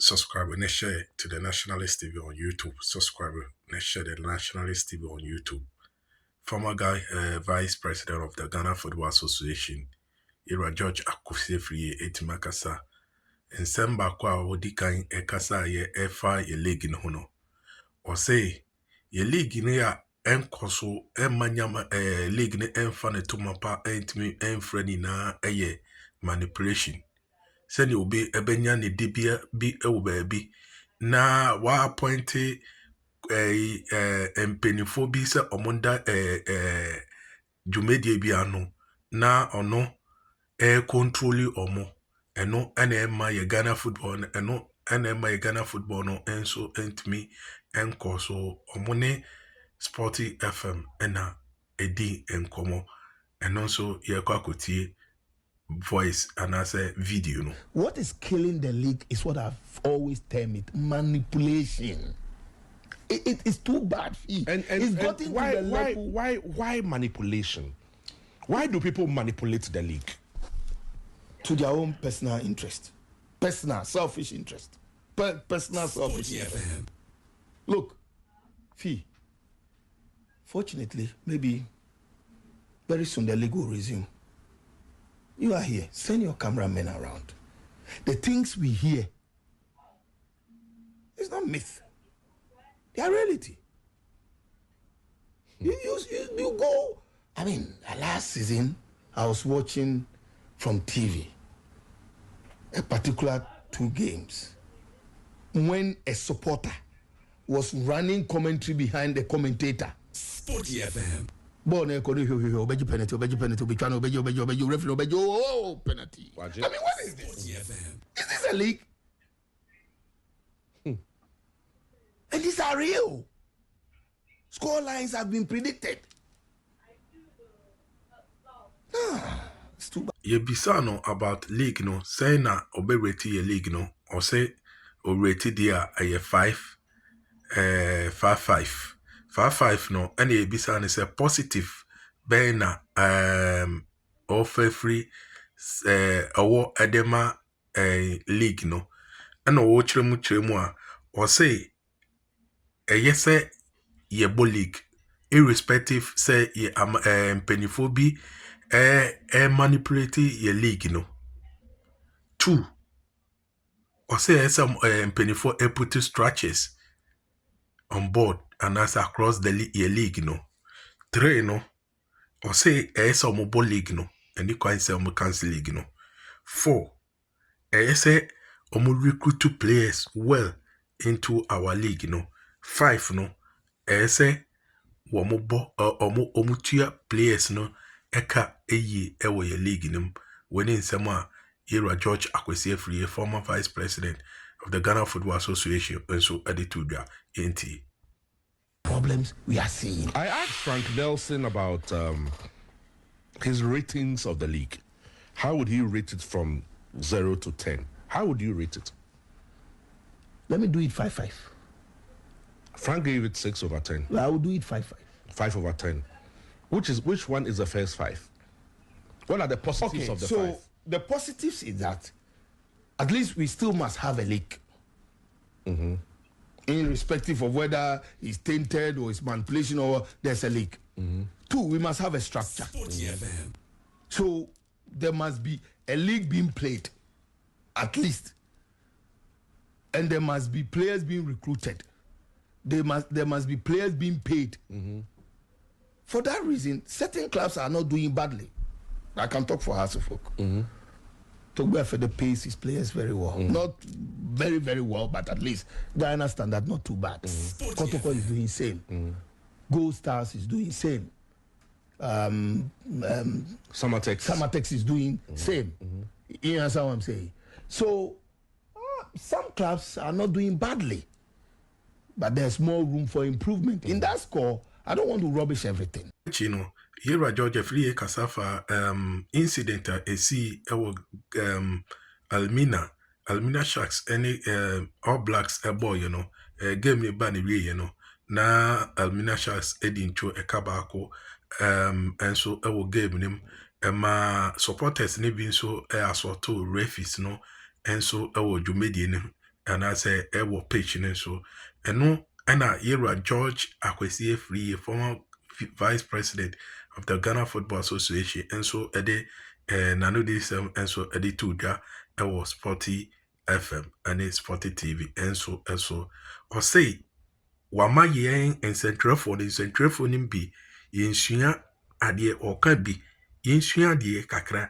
subscribe and share to the Nationalist TV on YouTube. Subscribe and share the Nationalist TV on YouTube. Former guy, Vice President of the Ghana Football Association, Ira George Afriyie Etimakasa. Nsɛm baako a wodi kan ɛkasa yɛ ɛfa yɛ league no ho no. Ɔsɛ yɛ league no a ɛnkɔ so ɛmanyama league no ɛmfa ne toma pa ɛntimi ɛmfrɛ nyinaa ɛyɛ manipulation. Sɛnea obi ɛbɛnya ne dibia bi ɛwɔ baabi na wɔappointe mpanimfoɔ bi sɛ ɔmo nda dwumadie bi ano na ɔno controlling ɔmo. Eno ema ye Ghana football eno ema ye Ghana football no enso entimi enko so omone Sporty FM ena edi enkomo eno so ye kwa kotie voice and as a video no. What is killing the league is what I've always termed it, manipulation. It is too bad. It's gotten to the level. Why manipulation? Why do people manipulate the league? To their own personal interest, personal selfish interest, personal selfish interest. Look, Fee, fortunately, maybe very soon the league will resume. You are here, send your cameramen around. The things we hear, it's not myth, they are reality. You go, I mean, last season, I was watching from TV a particular 2 games when a supporter was running commentary behind the commentator. Sporty FM. Penalty, penalty. I mean, what is this? Is this a league? And these are real. Score lines have been predicted. It's too bad. Ye bisano about league no say na obe rate ye league no or say o rate dia a 5 5 no and ye bisano say positive be na offer free owo edema league no and owo chiremu a or say yes ye bo league irrespective say ye pennyphobia manipulate your league no. 2 or say some pennyful put structures on board and as across the your league no. 3 no or say some mobile league no and you can say cancel league no. 4 say recruit 2 players well into our league no. 5 no say omutia players no eka eyi ewo ye league nim when in sama Ira George Afriyie, former vice president of the Ghana Football Association, and so attitude NT problems we are seeing. I asked Frank Nelson about his ratings of the league. How would he rate it from 0 to 10? How would you rate it? Let me do it 5-5. Frank gave it 6 over 10. I will do it 5-5. 5 over 10. Which one is the first 5? What are the positives of the 5? So the positives is that at least we still must have a league. Irrespective of whether it's tainted or it's manipulation or there's a league. 2, we must have a structure. So there must be a league being played, at least. And there must be players being recruited. There must be players being paid. For that reason, certain clubs are not doing badly. I can talk for Hasselhoff. Togbe pays his players very well. Not very, very well, but at least Ghana standard not too bad. Kotoko is doing same. Gold Stars is doing same. Summertex is doing same. You understand what I'm saying? So some clubs are not doing badly, but there's more room for improvement. In that score, I don't want to rubbish everything. Chino, Ira George Afriyie Kasafa incident see Almina Sharks any All Blacks boy, you know, game me banny you know. Na Almina Sharks edin cho ekabako and so game name supporters ne bin so aso to refis no and so dwumedie and I say ewo pitch ne so eno na Yera George Afriyie, former vice president of the Ghana Football Association, and so ede nano this and so ede tudwa ewo Sporty FM and Sporty TV and so or say wama yen ensentrefo nimbi yensua ade oka bi yensua ade kakra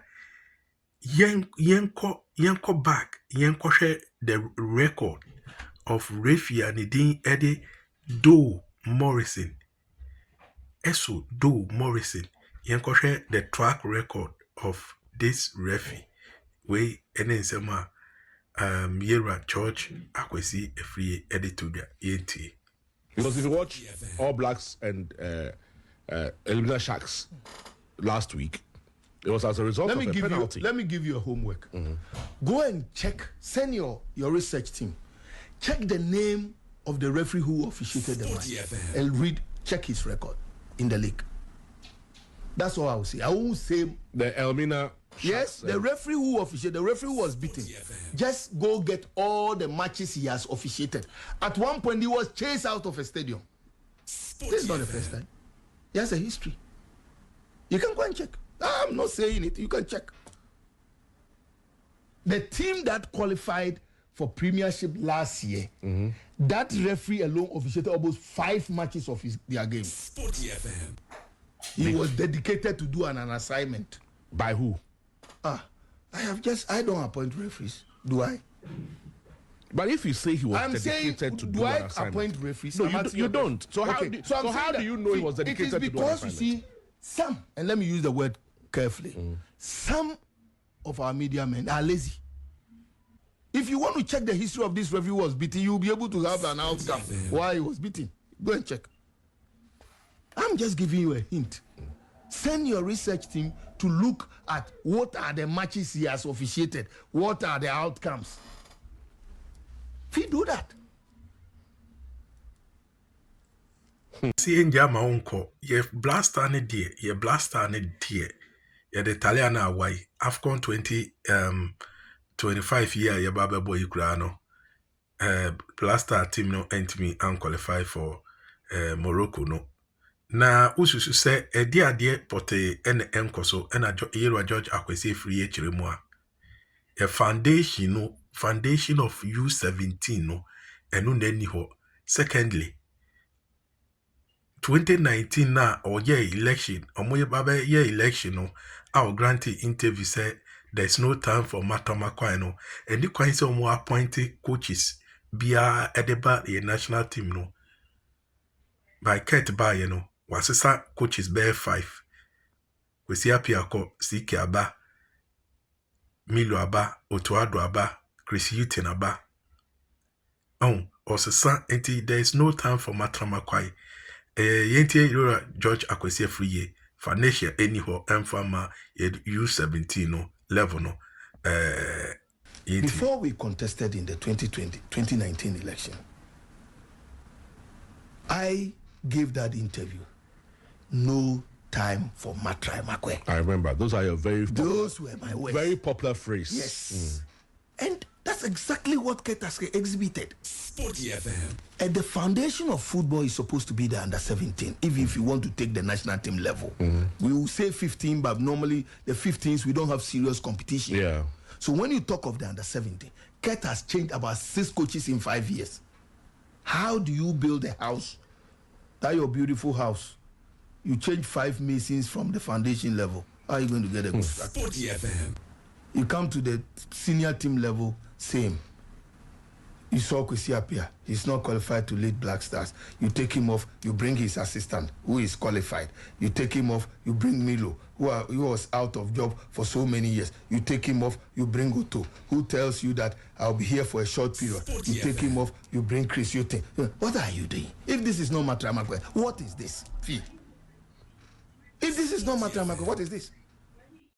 yenko back yenko hwe the record of referee and din ede Do Morrison yenko hwe the track record of this referee we ene nsema Yera George Afriyie ede tudwa yenti. Because if you watch All Blacks and Elimina Sharks last week, it was as a result of a penalty. Let me give you a homework. Go and check, send your research team. Check the name of the referee who officiated the match and check his record in the league. That's all I will say. I won't say the Elmina. Yes, the referee who officiated, the referee who was beaten. Just go get all the matches he has officiated. At one point, he was chased out of a stadium. This is not the first time. He has a history. You can go and check. I'm not saying it. You can check. The team that qualified for Premiership last year, that referee alone officiated almost 5 matches of their game. He was dedicated to do an assignment. By who? I don't appoint referees, do I? But if you say he was dedicated to do an assignment, appoint referees? No, you don't. So okay. how do you know he was dedicated to do an assignment? It is because you see, some, and let me use the word carefully, some of our media men are lazy. If you want to check the history of this referee who was beaten, you'll be able to have an outcome why he was beaten. Go and check. I'm just giving you a hint. Send your research team to look at what are the matches he has officiated, what are the outcomes. If you do that. See India ma unko ye blaster ne die ye the Italian away AFCON 25 year ye baba boy kura no blaster team no entimi unqualify for Morocco no. Na ususu se ade pote ene enkoso ena Yera George Afriyie chiremu a a foundation of U17 no enu na ni ho. Secondly, 2019 na oye election omoye baba ye election no our granted interview say there's no time for matamakwa no and the kwan say omo appointed coaches bia edeba the national team no by Kurt ba you know wasesa coaches bear 5 kwesi apiako Siki aba Milo aba Otuado aba Chris Hughton aba osesa enti there is no time for matramakwai yenti Yera George Afriyie Foundation anyhow emfama U17 no level no before we contested in the 2019 election, I gave that interview. No time for Matra Makwe. I remember. Those are your those were my words. Very popular phrase. Yes. And that's exactly what Ketaske exhibited. Sporty FM. And the foundation of football is supposed to be the under 17. If you want to take the national team level, we will say 15, but normally the 15s we don't have serious competition. Yeah. So when you talk of the under 17, Ket has changed about 6 coaches in 5 years. How do you build a house? That your beautiful house. You change 5 masons from the foundation level. How are you going to get a construction? Sporty FM. You come to the senior team level, same. You saw Kwesi Appiah. He's not qualified to lead Black Stars. You take him off, you bring his assistant, who is qualified. You take him off, you bring Milo, who was out of job for so many years. You take him off, you bring Otto, who tells you that I'll be here for a short period. You take him off, you bring Chris Hughton. What are you doing? If this is not Matra Makwe, what is this? Fee. If this is not Matra Makwe, what is this?